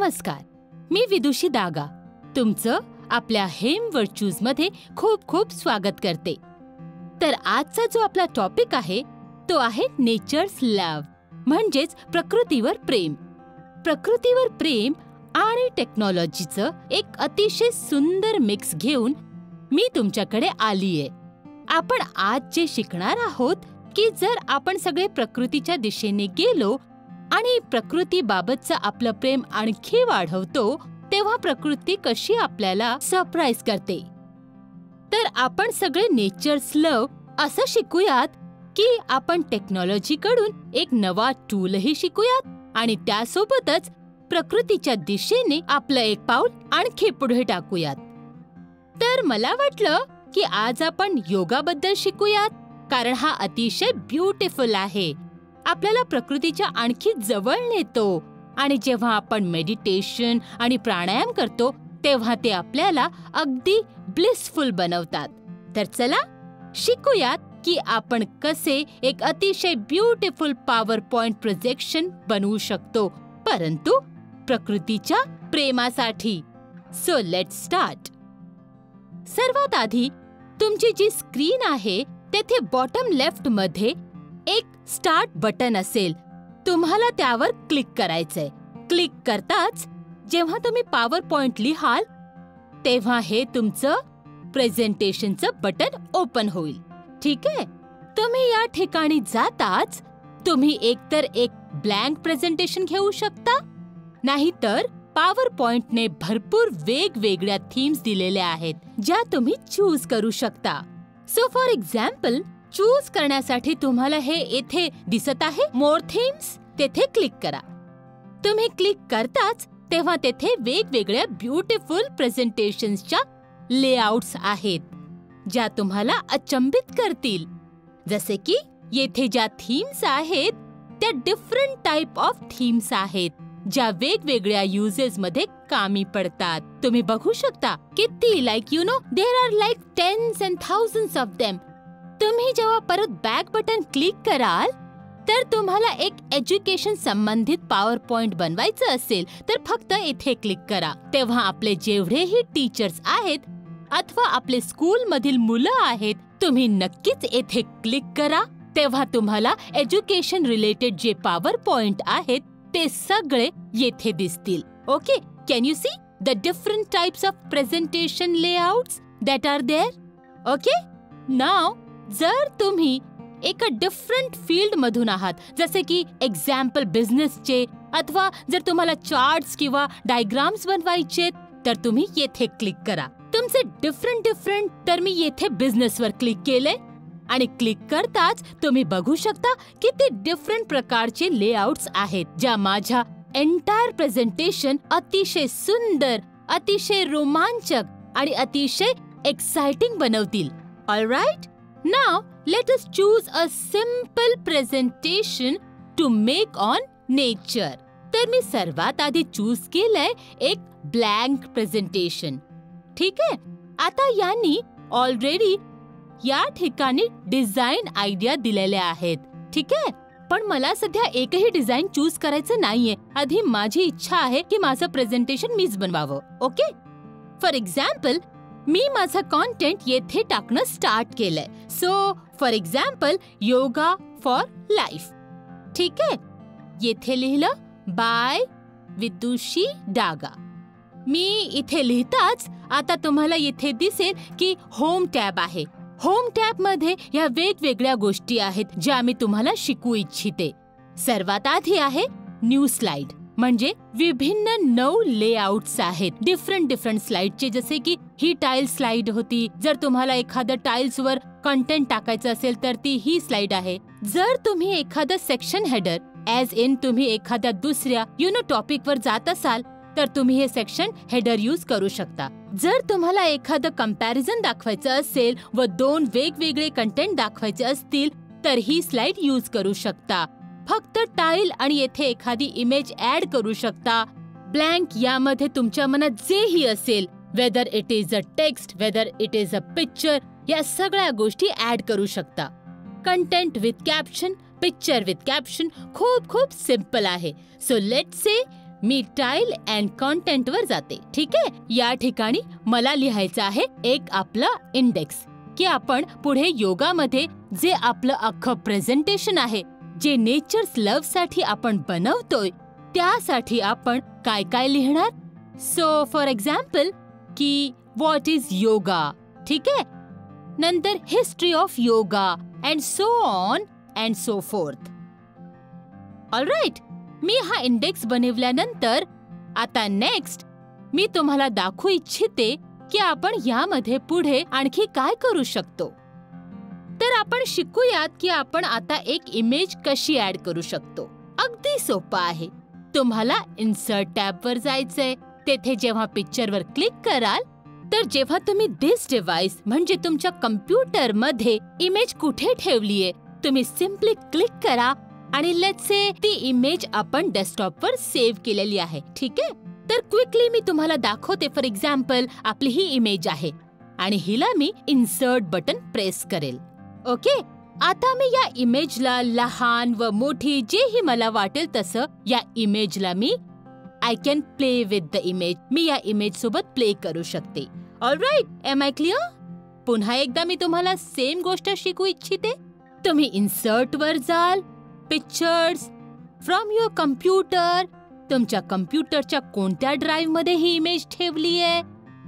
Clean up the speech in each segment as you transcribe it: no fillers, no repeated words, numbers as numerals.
नमस्कार, मी विदुषी दागा तुमचं आपल्या हेम व्हर्च्यूज मध्ये खूप खूप स्वागत करते. तर आजचा जो आपला टॉपिक आहे तो आहे नेचर्स लव्ह, म्हणजेच प्रकृतीवर प्रेम. प्रकृतीवर प्रेम आणि टेक्नॉलॉजीचं एक अतिशय सुंदर मिक्स घेऊन मी तुमच्याकडे आलीये. आपण आज जे शिकणार आहोत की जर आपण सगळे प्रकृतीच्या दिशेने गेलो आणि प्रकृतीबाबतचं आपलं प्रेम आणखी वाढवतो, तेव्हा प्रकृती कशी आपल्याला सरप्राईज करते. तर आपण सगळे नेचर्स लव्ह असं शिकूयात की आपण टेक्नॉलॉजीकडून एक नवा टूलही शिकूयात आणि त्यासोबतच प्रकृतीच्या दिशेने आपलं एक पाऊल आणखी पुढे टाकूयात. तर मला वाटलं की आज आपण योगाबद्दल शिकूयात, कारण हा अतिशय ब्युटिफुल आहे. आपल्याला प्रकृतीच्या आणखी जवळ नेतो आणि जेव्हा आपण मेडिटेशन आणि प्राणायाम करतो तेव्हा ते आपल्याला अगदी ब्लिसफुल बनवतात. तर चला शिकूयात की आपण कसे एक अतिशय ब्युटिफुल पॉवर पॉइंट प्रोजेक्शन बनवू शकतो, परंतु प्रकृतीच्या प्रेमासाठी. So let's start. सर्वात आधी तुमची जी स्क्रीन आहे तेथे बॉटम लेफ्ट मध्ये एक स्टार्ट बटन असेल. तुम्हाला त्यावर क्लिक करायचंय. क्लिक करताच जेव्हा तुम्ही पॉवर पॉइंट लिहाल तेव्हा हे तुमचं प्रेझेंटेशनचं बटन ओपन होईल. ठीक आहे, तुम्ही या ठिकाणी जाताच तुम्ही एकतर एक ब्लँक प्रेझेंटेशन घेऊ शकता, नाहीतर पॉवर पॉइंटने भरपूर वेगवेगळ्या थीम्स दिलेल्या आहेत ज्या तुम्ही चूज करू शकता. सो फॉर एक्झाम्पल, चूज करण्यासाठी तुम्हाला हे येथे दिसत आहे मोर थीम्स, तेथे क्लिक करा. तुम्ही क्लिक करताच तेव्हा तेथे वेगवेगळ्या ब्युटिफुल प्रेझेंटेशन्सच्या लेआउट्स आहेत ज्या तुम्हाला अचंबित करतील. जसे की येथे ज्या थीम्स आहेत त्या डिफरंट टाइप ऑफ थीम्स आहेत ज्या वेगवेगळ्या युजेस मध्ये कामी पडतात. तुम्ही बघू शकता किती there are like tens and thousands of them. तुम्ही जेव्हा परत बॅक बटन क्लिक कराल तर तुम्हाला एक एज्युकेशन संबंधित पॉवर पॉइंट बनवायचं असेल तर फक्त येथे क्लिक करा. तेव्हा आपले जेवढेही टीचर्स आहेत अथवा आपले स्कूल मधील मुलं आहेत, तुम्ही नक्कीच येथे क्लिक करा. तेव्हा तुम्हाला एज्युकेशन रिलेटेड जे पॉवर पॉइंट आहेत ते सगळे येथे दिसतील. Okay, can you see the different types of presentation layouts that are there? Okay, नाव जर तुम्ही एका डिफरंट फील्ड मधून आहात, जसे की एक्झाम्पल बिझनेसचे, अथवा जर तुम्हाला चार्ट्स किंवा डायग्राम्स बनवायचे तर तुम्ही येथे क्लिक करा. तुमचे डिफरंट तर मी येथे बिझनेसवर क्लिक केले आणि क्लिक करताच तुम्ही बघू शकता की ते डिफरंट प्रकारचे लेआउट्स आहेत ज्या माझ्या एंटायर प्रेझेंटेशन अतिशय सुंदर, अतिशय रोमांचक आणि अतिशय एक्साइटिंग बनवतील. Alright, now let us choose a simple presentation to make on nature. तर मी सर्वात आधी चूज केलंय एक ब्लँक प्रेझेंटेशन. ठीक आहे, आता यांनी ऑलरेडी या ठिकाणी डिझाईन आयडिया दिलेल्या आहेत. ठीक आहे, पण मला सध्या एकही डिझाईन चूज करायचं नाहीये. आधी माझी इच्छा आहे की माझं प्रेझेंटेशन मीच बनवावं. ओके, फॉर एक्झाम्पल मी माझं कॉन्टेंट येथे टाकणं स्टार्ट केलंय. So for example, yoga for life. ठीक आहे, येथे लिहिलं बाय विदुषी दागा. मी इथे लिहिताच आता तुम्हाला येथे दिसेल की होम टॅब आहे. होम टॅब मध्ये या वेगवेगळ्या गोष्टी आहेत ज्या मी तुम्हाला शिकवू इच्छिते. सर्वात आधी आहे न्यू स्लाइड, म्हणजे विभिन्न 9 लेआउट्स आहेत डिफरंट स्लाइडचे. जसे की ही टाइल स्लाइड होती. जर तुम्हाला एखाद्या टाइल्सवर कंटेंट टाकायचं असेल तर ती ही स्लाइड आहे. जर तुम्ही एखादं सेक्शन हेडर ॲज इन तुम्ही एखाद्या दुसऱ्या टॉपिकवर जात असाल तर तुम्ही हे सेक्शन हेडर यूज करू शकता. जर तुम्हाला एखादं कंपॅरिझन दाखवायचं असेल व 2 वेगवेगळे कंटेंट दाखवायचे असतील तर ही स्लाइड यूज करू शकता. फक्त टाइल आणि येथे एखादी इमेज ऍड करू शकता. ब्लँक यामध्ये तुमच्या मनात जेही असेल, whether it is a text, whether it is a picture, या सगळ्या गोष्टी ऍड करू शकता. Content with caption, picture with caption खूप सिंपल आहे. So let's say me tile and content वर जाते. ठीक आहे, या ठिकाणी मला लिहायचं आहे एक आपला इंडेक्स, की आपण पुढे योगामध्ये जे आपलं अख्खं प्रेझेंटेशन आहे, जे नेचर्स लव्ह साठी आपण बनवतोय, त्यासाठी आपण काय काय लिहिणार. सो फॉर एक्झाम्पल की व्हॉट इज योगा. ठीक आहे, नंतर history of yoga and so on and so forth. Alright, मी हा इंडेक्स बनवल्यानंतर आता नेक्स्ट मी तुम्हाला दाखवू इच्छिते की आपण यामध्ये पुढे आणखी काय करू शकतो. तर आपण शिकूयात की आपण आता एक इमेज कशी ऍड करू शकतो. अगदी सोपं आहे. तुम्हाला इन्सर्ट टॅबवर जायचंय. तेथे जेव्हा पिक्चरवर क्लिक कराल, तर जेव्हा तुम्ही दिस डिव्हाइस म्हणजे तुमच्या कम्प्युटरमध्ये इमेज कुठे ठेवलीये, तुम्ही सिम्पली क्लिक करा आणि लेट्स से ती इमेज आपण डेस्कटॉपवर सेव्ह केलेली आहे. ठीक आहे, तर क्विकली मी तुम्हाला दाखवते. फॉर एक्झाम्पल आपली ही इमेज आहे आणि हिला मी इन्सर्ट बटन प्रेस करेल. ओके, आता मी या इमेजला लहान व मोठी जेही मला वाटेल तसं या इमेजला मी I can play with the image. मी या इमेज सोबत प्ले करू शकते. Alright, am I clear? पुन्हा एकदा मी तुम्हाला सेम गोष्ट शिकवू इच्छिते. तुम्ही इन्सर्ट वर जाल, पिक्चर्स फ्रॉम युअर कम्प्युटर. तुमच्या कम्प्युटरच्या कोणत्या ड्राईव्ह मध्ये ही इमेज ठेवली आहे,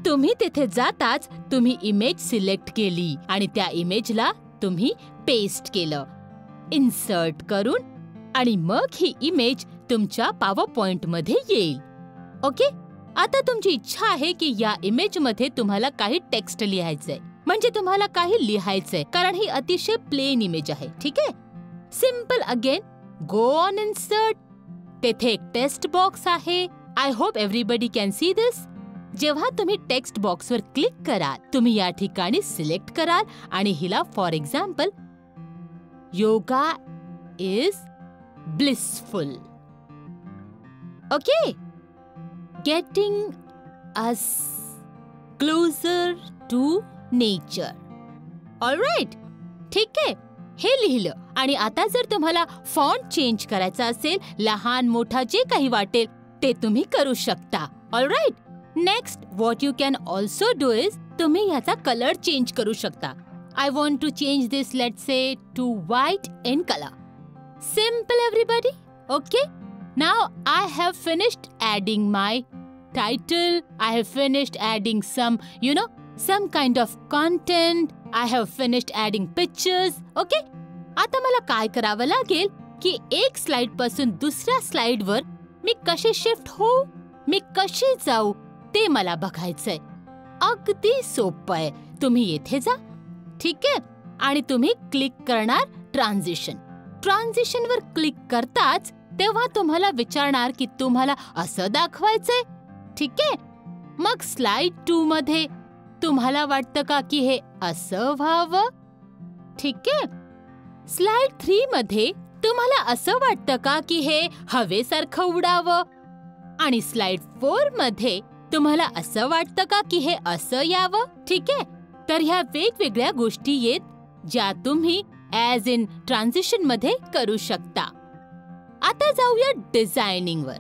तुम्ही तिथे जाताच तुम्ही इमेज सिलेक्ट केली आणि त्या इमेजला तुम्ही पेस्ट केलं इन्सर्ट करून, आणि मग ही इमेज तुमच्या पॉवर पॉइंट मध्ये येईल. ओके, आता तुमची इच्छा आहे की या इमेज मध्ये तुम्हाला काही टेक्स्ट लिहायचंय, म्हणजे तुम्हाला काही लिहायचंय, कारण ही अतिशय प्लेन इमेज आहे. ठीक आहे, simple again go on insert. तेथे एक टेक्स्ट बॉक्स आहे. I hope everybody can see this. जेव्हा तुम्ही टेक्स्ट बॉक्सवर क्लिक कराल, तुम्ही या ठिकाणी सिलेक्ट कराल आणि हिला for example yoga is blissful. Okay, getting us closer to nature. Alright, ठीक आहे, हे लिहिलं. आणि आता जर तुम्हाला फॉन्ट चेंज करायचा असेल, लहान मोठा जे काही वाटेल ते तुम्ही करू शकता. Alright, next what you can also do is तुम्ही याचा कलर चेंज करू शकता. I want to change this, let's say to white in colour. Simple everybody. Okay, now I have finished adding my title. I have finished adding some kind of content. I have finished adding pictures. Okay? आता मला काय करावं लागेल की एक slide पासून दुसऱ्या slide वर मी कशी शिफ्ट होऊ, मी कशी जाऊ ते मला बघायचंय. अगदी सोपं आहे. तुम्ही येथे जा. ठीक आहे, आणि तुम्ही क्लिक करणार ट्रान्झिशन. ट्रान्झिशन वर क्लिक करताच तेव्हा तुम्हाला विचारणार की तुम्हाला असं दाखवायचंय. ठीक आहे, मग स्लाइड 2 मध्ये तुम्हाला वाटतं का की हे असं व्हावं. ठीक आहे, स्लाइड 3 मध्ये तुम्हाला असं वाटतं का की हे हवेसारखं उडावं, आणि स्लाइड 4 मध्ये तुम्हाला असं वाटतं का की हे असं यावं. ठीक आहे, तर ह्या वेगवेगळ्या गोष्टी आहेत ज्या तुम्ही ॲज इन ट्रान्झिशन मध्ये करू शकता. आता जाऊया डिझायनिंग वर.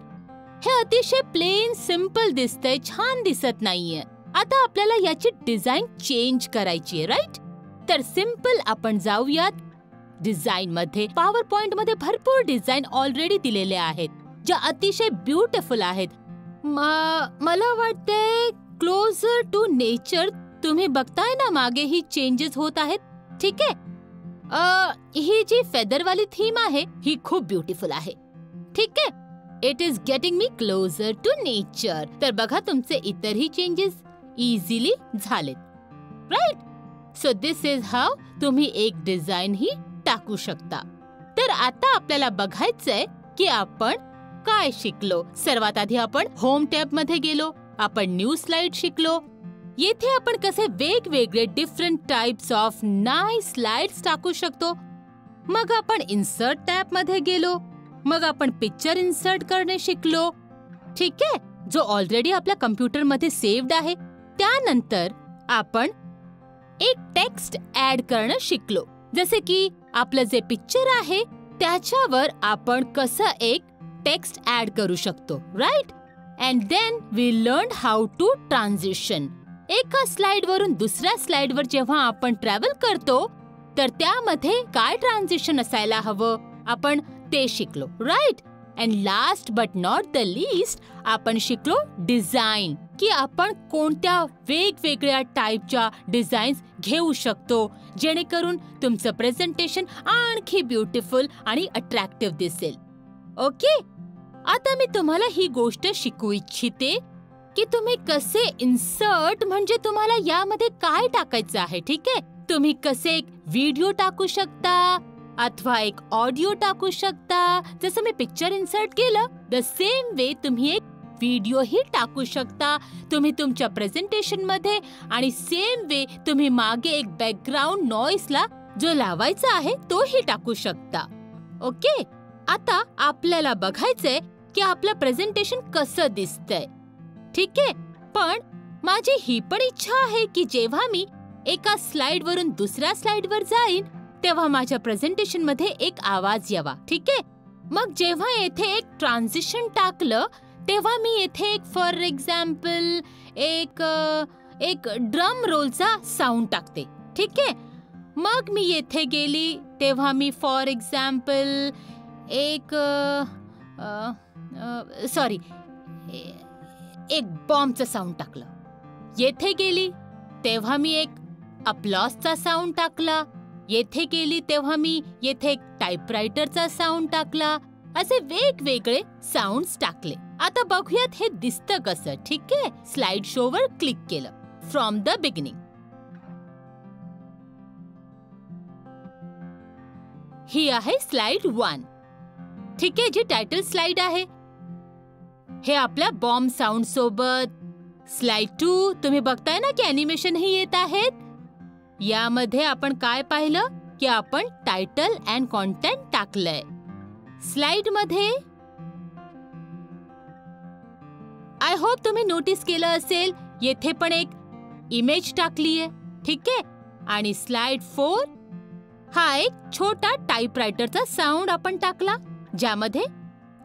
हे अतिशय प्लेन सिंपल दिसतंय, छान दिसत नाहीये. आता आपल्याला याची डिझाईन चेंज करायची आहे, राईट? तर सिंपल आपण जाऊयात डिझाईन मध्ये. पॉवर पॉइंट मध्ये भरपूर डिझाईन ऑलरेडी दिलेले आहेत ज्या अतिशय ब्युटिफुल आहेत. मला वाटतंय क्लोजर टू नेचर. तुम्ही बघताय ना मागे ही चेंजेस होत आहेत. ठीक आहे, ही जी फेदरवाली थीम आहे ही खूप ब्युटिफुल आहे. ठीक आहे, it is getting me closer to nature. तर बघा तुमचे इतरही चेंजेस इझिली झालेत, right? So this is how तुम्ही एक डिझाईन ही टाकू शकता. तर आता आपल्याला बघायचंय की आपण काय शिकलो. सर्वात आधी आपण होम टॅब मध्ये गेलो, आपण न्यू स्लाइड शिकलो. येथे आपण कसे वेगवेगळे different types of nice slides टाकू शकतो. मग आपण इन्सर्ट टॅब मध्ये गेलो, मग आपण पिक्चर इन्सर्ट करणे शिकलो. ठीक आहे, जो ऑलरेडी आपल्या कम्प्युटर मध्ये सेव्ड आहे. त्यानंतर आपण एक टेक्स्ट ऍड करणं शिकलो, जसे की आपलं जे पिक्चर आहे त्याच्यावर आपण कसं एक टेक्स्ट ऍड करू शकतो, right? And then we learn how to transition. एका स्लाइड वरून दुसऱ्या स्लाइडवर जेव्हा आपण ट्रॅव्हल करतो तर त्यामध्ये काय ट्रान्झिशन असायला हवं आपण ते शिकलो, right? And last but not the least आपण शिकलो डिझाईन, की आपण कोणत्या वेगवेगळ्या टाईपच्या डिझाईन्स घेऊ शकतो जेणेकरून तुमचं प्रेझेंटेशन आणखी ब्युटिफुल आणि अट्रॅक्टिव्ह दिसेल. ओके, आता मी तुम्हाला ही गोष्ट शिकवू इच्छिते की तुम्ही कसे इन्सर्ट म्हणजे तुम्हाला यामध्ये काय टाकायचं आहे. ठीक आहे, तुम्ही कसे एक व्हिडिओ टाकू शकता अथवा एक ऑडिओ टाकू शकता. जसं मी पिक्चर इन्सर्ट केलं द सेम वे तुम्ही एक व्हिडिओ ही टाकू शकता तुम्ही तुमच्या प्रेझेंटेशन मध्ये. आणि सेम वे तुम्ही मागे एक बॅकग्राऊंड नॉईसला जो लावायचा आहे तोही टाकू शकता. ओके, आता आपल्याला बघायचंय की आपलं प्रेझेंटेशन कसं दिसतंय. ठीक आहे, पण माझी ही पण इच्छा आहे की जेव्हा मी एका स्लाइड वरून दुसऱ्या स्लाइडवर जाईन तेव्हा माझ्या प्रेझेंटेशन मध्ये एक आवाज यावा. ठीक आहे, मग जेव्हा येथे एक ट्रान्झिशन टाकलं तेव्हा मी येथे एक फॉर एक्झाम्पल एक ड्रम रोलचा साऊंड टाकते. ठीक आहे, मग मी येथे गेली तेव्हा मी फॉर एक्झाम्पल एक बॉम्बचं साऊंड टाकलं. येथे गेली तेव्हा मी एक अप्लॉसचा साऊंड टाकला. येथे गेली तेव्हा मी येथे एक टाइपरायटरचा साऊंड टाकला. असे वेगवेगळे साऊंड्स टाकले. आता बघूयात हे दिसतं कसं. ठीक आहे, स्लाइड शोवर क्लिक केलं. फ्रॉम द बिगिनिंग ही आहे स्लाइड 1. ठीक आहे, जी टायटल स्लाइड आहे हे आपल्या बॉम्ब साऊंड सोबत. स्लाइड 2 तुम्ही बघताय ना की अॅनिमेशन ही येत आहेत. यामध्ये आपण काय पाहिलं की आपण टायटल अँड कॉन्टेंट टाकलंय. स्लाइड मध्ये आय होप तुम्ही नोटीस केलं असेल येथे पण एक इमेज टाकलीये. ठीक आहे, आणि स्लाइड 4 हा एक छोटा टाइपरायटरचा साऊंड आपण टाकला ज्यामध्ये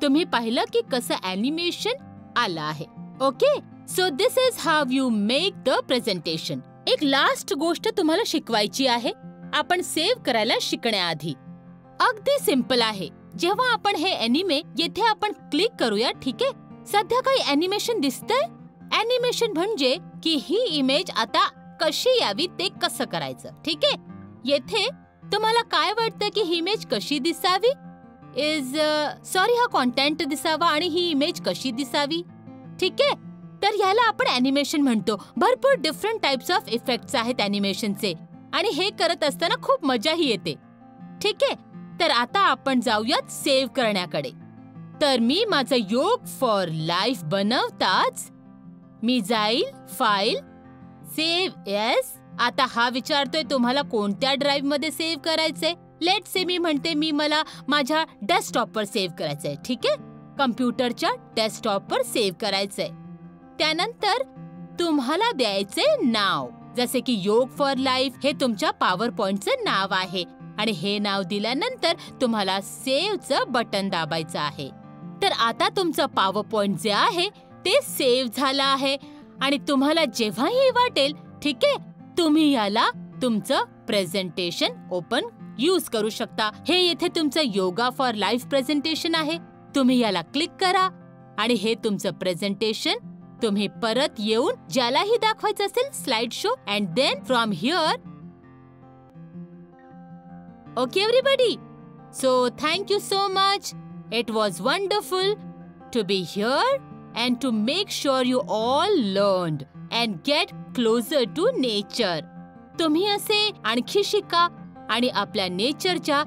तुम्ही पाहिलं की कसं अॅनिमेशन आलं आहे. Okay, so this is how you make the presentation. एक लास्ट गोष्ट तुम्हाला शिकवायची आहे आपण सेव्ह करायला शिकण्याआधी. अगदी सिंपल आहे. जेव्हा आपण हे एनिमे येथे आपण क्लिक करूया. ठीक आहे, सध्या काही अॅनिमेशन दिसतंय. अॅनिमेशन म्हणजे की ही इमेज आता कशी यावी ते कसं करायचं. ठीक आहे, येथे तुम्हाला काय वाटतं की ही इमेज कशी दिसावी हा कॉन्टेंट दिसावा आणि ही इमेज कशी दिसावी. ठीक आहे, तर ह्याला आपण अॅनिमेशन म्हणतो. भरपूर डिफरंट टाइप्स ऑफ इफेक्ट्स आहेत अॅनिमेशनचे आणि हे करत असताना खूप मजाही येते. ठीक आहे, तर आता आपण जाऊयात सेव्ह करण्याकडे. तर मी माझं योग फॉर लाईफ बनवताच मी जाईल फाईल सेव्ह एस. आता हा विचारतोय तुम्हाला कोणत्या ड्राईव्ह मध्ये सेव्ह करायचंय. लेट से मी म्हणते मला माझ्या डेस्कटॉपवर सेव्ह करायचंय. ठीक आहे, कम्प्युटरच्या डेस्कटॉपवर सेव्ह करायचंय. त्यानंतर तुम्हाला द्यायचे नाव जसे की योग फॉर लाईफ हे तुमच्या पॉवर पॉइंटचं नाव आहे आणि हे नाव दिल्यानंतर तुम्हाला सेव्हचं बटन दाबायचं आहे. तर आता तुमचं पॉवर पॉइंट जे आहे ते सेव्ह झालं आहे आणि तुम्हाला जेव्हाही वाटेल ठीक आहे तुम्ही याला तुमचं प्रेझेंटेशन ओपन यूज करू शकता. हे येथे तुमचं योगा फॉर लाईफ प्रेझेंटेशन आहे. तुम्ही याला क्लिक करा आणि हे तुमचं प्रेझेंटेशन तुम्ही परत येऊन ज्यालाही दाखवायचं असेल slide show and then from here. Okay everybody, so thank you so much. It was wonderful to be here and to make sure you all learned and get closer to nature. तुम्ही असे आणखी शिका आणि आपल्या नेचरच्या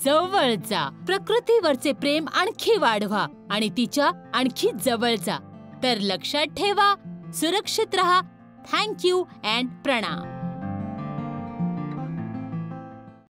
जवळ जा. प्रकृतीवरचे प्रेम आणखी वाढवा आणि तिच्या आणखी जवळ जा. तर लक्षात ठेवा, सुरक्षित रहा. थँक यू अँड प्रणाम.